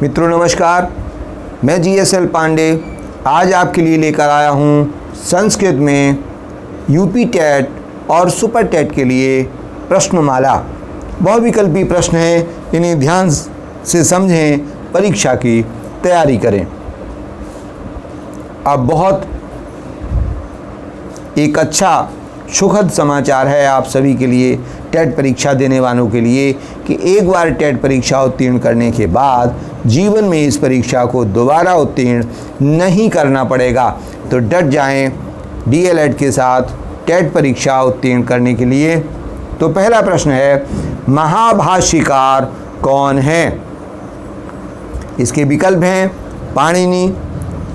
मित्रों नमस्कार, मैं GSL पांडे आज आपके लिए लेकर आया हूँ संस्कृत में यूपी टेट और सुपर टेट के लिए प्रश्नमाला। बहुविकल्पी प्रश्न हैं, इन्हें ध्यान से समझें, परीक्षा की तैयारी करें। अब बहुत एक अच्छा सुखद समाचार है आप सभी के लिए, टेट परीक्षा देने वालों के लिए, कि एक बार टेट परीक्षा उत्तीर्ण करने के बाद जीवन में इस परीक्षा को दोबारा उत्तीर्ण नहीं करना पड़ेगा। तो डट जाएं DLED के साथ टेट परीक्षा उत्तीर्ण करने के लिए। तो पहला प्रश्न है, महाभाष्यकार कौन है? इसके विकल्प हैं पाणिनि,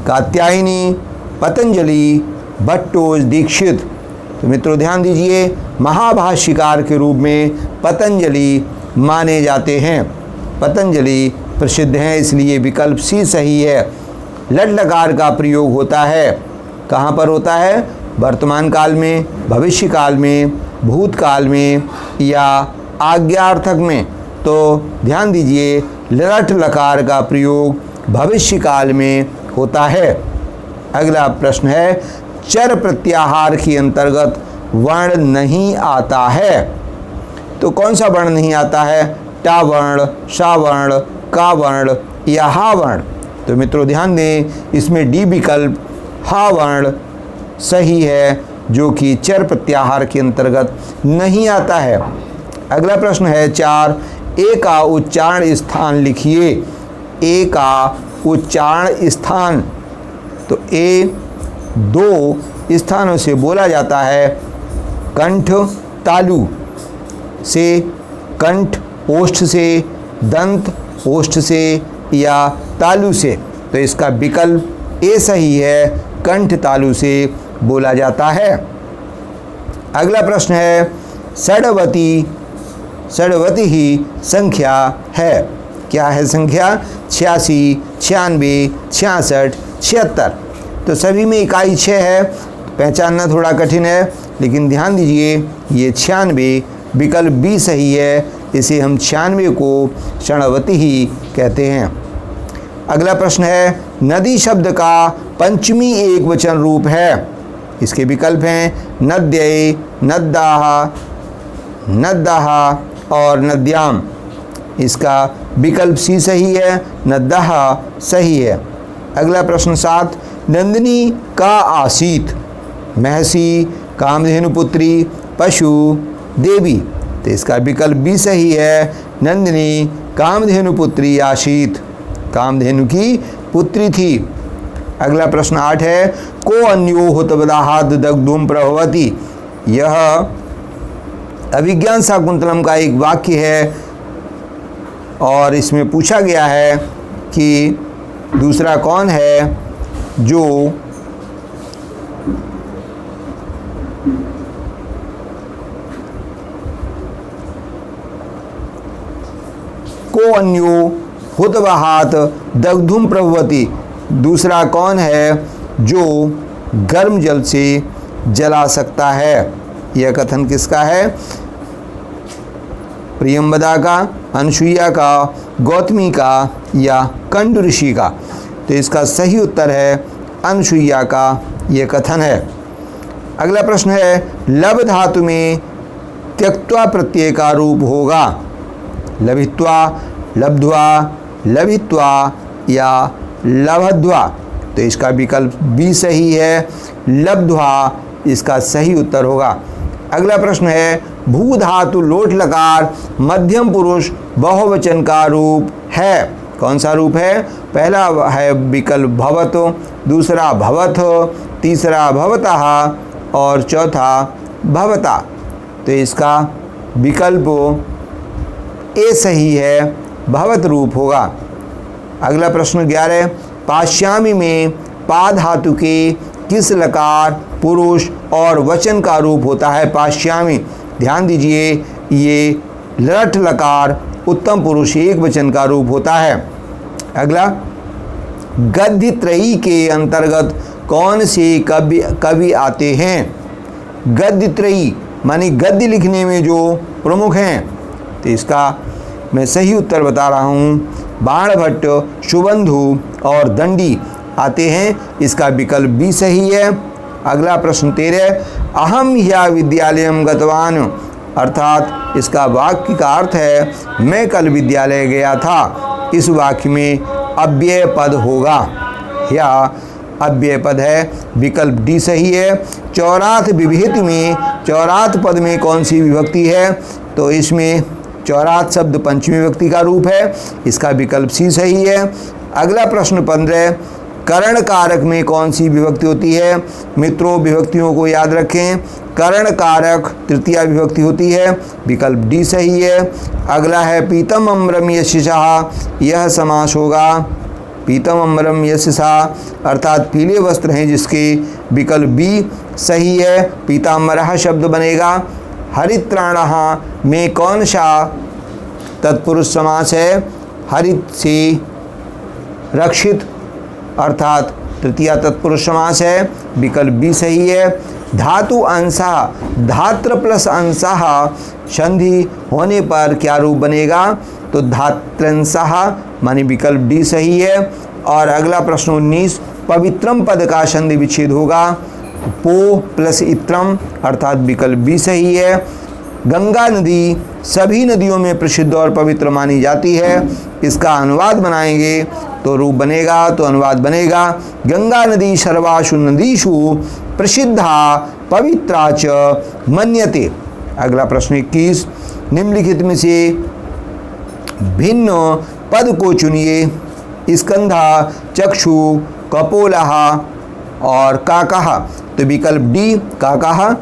कात्यायनी, पतंजलि, भट्टोज, दीक्षित। तो मित्रों ध्यान दीजिए, महाभाष्यकार के रूप में पतंजलि माने जाते हैं। पतंजलि प्रसिद्ध हैं, इसलिए विकल्प सी सही है। लट लकार का प्रयोग होता है, कहाँ पर होता है? वर्तमान काल में, भविष्य काल में, भूतकाल में या आज्ञार्थक में। तो ध्यान दीजिए, लट लकार का प्रयोग भविष्य काल में होता है। अगला प्रश्न है, चर प्रत्याहार के अंतर्गत वर्ण नहीं आता है। तो कौन सा वर्ण नहीं आता है? टा वर्ण, शा वर्ण, का वर्ण या हा वर्ण। तो मित्रों ध्यान दें, इसमें डी विकल्प हा वर्ण सही है, जो कि चर प्रत्याहार के अंतर्गत नहीं आता है। अगला प्रश्न है 4, ए का उच्चारण स्थान लिखिए। ए का उच्चारण स्थान, तो ए 2 स्थानों से बोला जाता है, कंठ तालु से, कंठ ओष्ठ से, दंत ओष्ठ से या तालु से। तो इसका विकल्प ए सही है, कंठ तालु से बोला जाता है। अगला प्रश्न है, षड्वती ही संख्या है। क्या है संख्या? 86, 96, 66, 76। तो सभी में इकाई 6 है, पहचानना थोड़ा कठिन है, लेकिन ध्यान दीजिए ये 96 विकल्प बी सही है। इसे हम 96 को षड्वती ही कहते हैं। अगला प्रश्न है, नदी शब्द का पंचमी एक वचन रूप है। इसके विकल्प हैं नद्यै, नद्दाः, नद्दाः और नद्याम। इसका विकल्प सी सही है, नद्दाः सही है। अगला प्रश्न 7, नंदिनी का आसीत। महसी, कामधेनु पुत्री, पशु, देवी। तो इसका विकल्प भी सही है, नंदिनी कामधेनु पुत्री आसीत, कामधेनु की पुत्री थी। अगला प्रश्न 8 है, को अन्यो हुतवदाहाद दग्धुम प्रभवती। यह अभिज्ञान शाकुंतलम का एक वाक्य है और इसमें पूछा गया है कि दूसरा कौन है जो को अन्यो हुतवहात दग्धुम प्रभवती। दूसरा कौन है जो गर्म जल से जला सकता है? यह कथन किसका है? प्रियंवदा का, अनसुईया का, गौतमी का या कंड ऋषि का? तो इसका सही उत्तर है अनसुईया का यह कथन है। अगला प्रश्न है, लब धातु में त्यक्त्वा प्रत्यय का रूप होगा। लभित्वा, लब्ध्वा, लभित्वा या लभध्वा। तो इसका विकल्प बी सही है, लब्ध्वा इसका सही उत्तर होगा। अगला प्रश्न है, भू धातु लोट लकार मध्यम पुरुष बहुवचन का रूप है। कौन सा रूप है? पहला है विकल्प भवत, दूसरा भवथ, तीसरा भवतः और चौथा भवता। तो इसका विकल्प ए सही है, भवत रूप होगा। अगला प्रश्न 11, पाश्यामी में पा धातु के किस लकार पुरुष और वचन का रूप होता है? पाश्यामी, ध्यान दीजिए ये लट लकार उत्तम पुरुष एक वचन का रूप होता है। अगला, गद्य त्रयी के अंतर्गत कौन से कवि आते हैं? गद्य त्रयी मानी गद्य लिखने में जो प्रमुख हैं। तो इसका मैं सही उत्तर बता रहा हूँ, बाणभट्ट, शुभंधु और दंडी आते हैं। इसका विकल्प बी सही है। अगला प्रश्न 13, अहम ह्यः विद्यालयं गतवान, अर्थात इसका वाक्य का अर्थ है मैं कल विद्यालय गया था। इस वाक्य में अव्यय पद होगा या अव्यय पद है, विकल्प डी सही है। चौरात विभेति में चौरात पद में कौन सी विभक्ति है? तो इसमें चौरात शब्द पंचमी विभक्ति का रूप है, इसका विकल्प सी सही है। अगला प्रश्न 15, करण कारक में कौन सी विभक्ति होती है? मित्रों विभक्तियों को याद रखें, करण कारक तृतीया विभक्ति होती है, विकल्प डी सही है। अगला है पीतम अम्रम यशसा, यह समास होगा पीतम अम्रम यशसा, अर्थात पीले वस्त्र हैं जिसके, विकल्प बी सही है, पीताम्बरः शब्द बनेगा। हरित्राणः में कौन सा तत्पुरुष समास है? हरित से रक्षित, अर्थात तृतीया तत्पुरुष समास है, विकल्प बी सही है। धातु अंशः, धात्र प्लस अंशः संधि होने पर क्या रूप बनेगा? तो धात्रंशः, मानी विकल्प डी सही है। और अगला प्रश्न 19, पवित्रम पद का संधि विच्छेद होगा पो प्लस इत्रम, अर्थात विकल्प बी सही है। गंगा नदी सभी नदियों में प्रसिद्ध और पवित्र मानी जाती है, इसका अनुवाद बनाएंगे तो रूप बनेगा, तो अनुवाद बनेगा गंगा नदी सर्वासु नदीषु प्रसिद्धा पवित्रा च मन्यते। अगला प्रश्न 21, निम्नलिखित में से भिन्न पद को चुनिए। स्कंधा, चक्षु, कपोलः और काकः। तो विकल्प डी काकः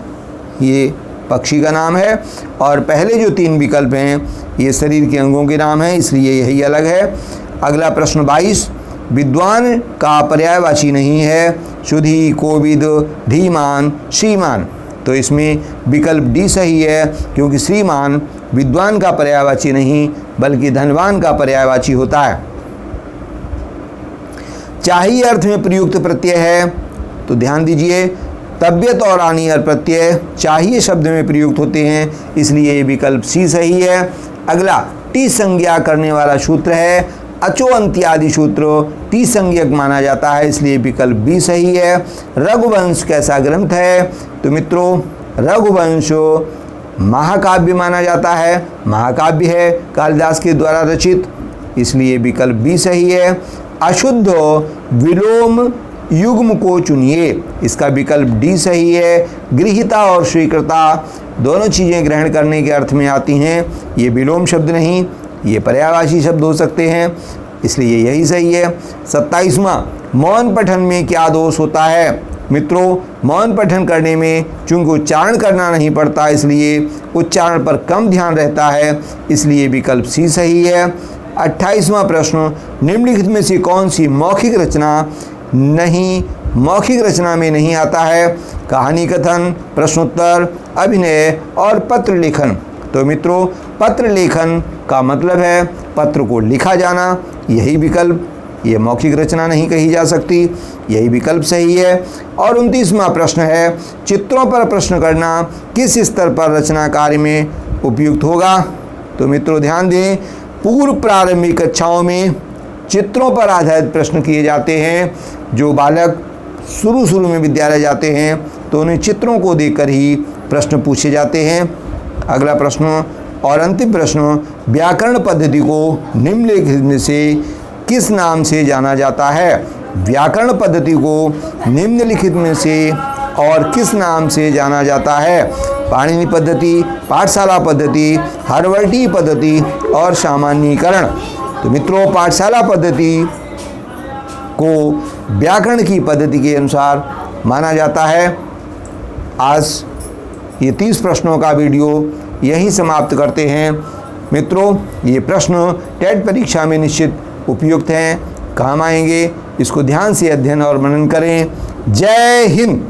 ये पक्षी का नाम है, और पहले जो 3 विकल्प हैं ये शरीर के अंगों के नाम हैं, इसलिए यही अलग है। अगला प्रश्न 22, विद्वान का पर्यायवाची नहीं है, सुधी, कोविद, धीमान, श्रीमान। तो इसमें विकल्प डी सही है, क्योंकि श्रीमान विद्वान का पर्यायवाची नहीं बल्कि धनवान का पर्यायवाची होता है। चाहिए अर्थ में प्रयुक्त प्रत्यय है, तो ध्यान दीजिए तबियत और आनियर प्रत्यय चाहिए शब्द में प्रयुक्त होते हैं, इसलिए ये विकल्प सी सही है। अगला टी संज्ञा करने वाला सूत्र है, अचो अंत्यादि सूत्र टी संज्ञक माना जाता है, इसलिए विकल्प बी सही है। रघुवंश कैसा ग्रंथ है? तो मित्रों रघुवंश महाकाव्य माना जाता है, महाकाव्य है कालिदास के द्वारा रचित, इसलिए विकल्प बी सही है। अशुद्ध विलोम युग्म को चुनिए, इसका विकल्प डी सही है। गृहीता और स्वीकृता दोनों चीज़ें ग्रहण करने के अर्थ में आती हैं, ये विलोम शब्द नहीं, ये पर्यायवाची शब्द हो सकते हैं, इसलिए यही सही है। 27वां, मौन पठन में क्या दोष होता है? मित्रों मौन पठन करने में चूंकि उच्चारण करना नहीं पड़ता, इसलिए उच्चारण पर कम ध्यान रहता है, इसलिए विकल्प सी सही है। 28वां प्रश्न, निम्नलिखित में से कौन सी मौखिक रचना नहीं, मौखिक रचना में नहीं आता है? कहानी कथन, प्रश्नोत्तर, अभिनय और पत्र लेखन। तो मित्रों पत्र लेखन का मतलब है पत्र को लिखा जाना, यही विकल्प, ये मौखिक रचना नहीं कही जा सकती, यही विकल्प सही है। और 29वां प्रश्न है, चित्रों पर प्रश्न करना किस स्तर पर रचना कार्य में उपयुक्त होगा? तो मित्रों ध्यान दें, पूर्व प्रारंभिक कक्षाओं में चित्रों पर आधारित प्रश्न किए जाते हैं। जो बालक शुरू में विद्यालय जाते हैं तो उन्हें चित्रों को देखकर ही प्रश्न पूछे जाते हैं। अगला प्रश्न और अंतिम प्रश्न, व्याकरण पद्धति को निम्नलिखित में से किस नाम से जाना जाता है? व्याकरण पद्धति को निम्नलिखित में से और किस नाम से जाना जाता है? पाणिनि पद्धति, पाठशाला पद्धति, हरवर्टी पद्धति और सामान्यीकरण। तो मित्रों पाठशाला पद्धति को व्याकरण की पद्धति के अनुसार माना जाता है। आज ये 30 प्रश्नों का वीडियो यही समाप्त करते हैं। मित्रों ये प्रश्न टेट परीक्षा में निश्चित उपयुक्त हैं, काम आएंगे, इसको ध्यान से अध्ययन और मनन करें। जय हिंद।